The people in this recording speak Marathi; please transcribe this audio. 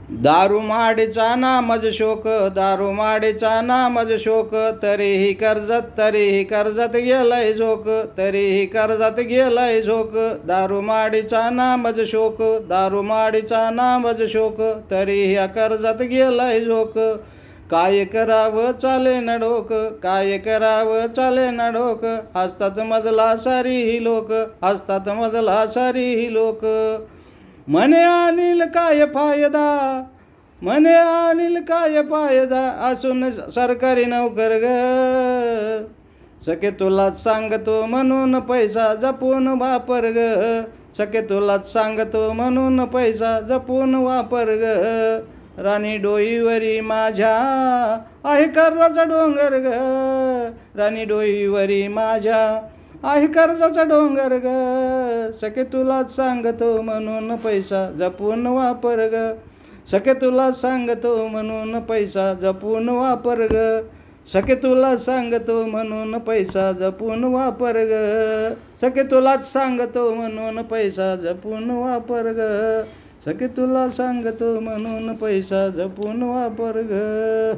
दारूमाडीचा नामज शोक, दारूमाडीचा नामज शोक, तरीही कर्जत गेलंय झोक, तरीही कर्जत गेलंय झोक. दारूमाडीचा नामज शोक, दारूमाडीचा नामज शोक, तरीही कर्जत गेलंय झोक. काय करावं चाले न डोक, काय करावं चाले न डोक, हसतात मजला सारी ही लोक, हसतात मजला सारी ही लोक. म्हणे अनिल काय फायदा, म्हणे अनिल काय फायदा, असून सरकारी नोकर ग. सखे तुलाच सांगतो म्हणून पैसा जपून वापर ग, सखे तुलाच सांगतो म्हणून पैसा जपून वापर ग. राणी डोईवरी माझ्या आहे कर्जाचा डोंगर ग, राणी डोईवरी माझ्या आहे कर्जाचा डोंगर ग. सखे तुलाच सांगतो म्हणून पैसा जपून वापर ग, सखे तुला सांगतो म्हणून पैसा जपून वापर ग, सखे तुला सांगतो म्हणून पैसा जपून वापर ग, सखे तुलाच सांगतो म्हणून पैसा जपून वापर ग, सखे तुला सांगतो म्हणून पैसा जपून वापर ग.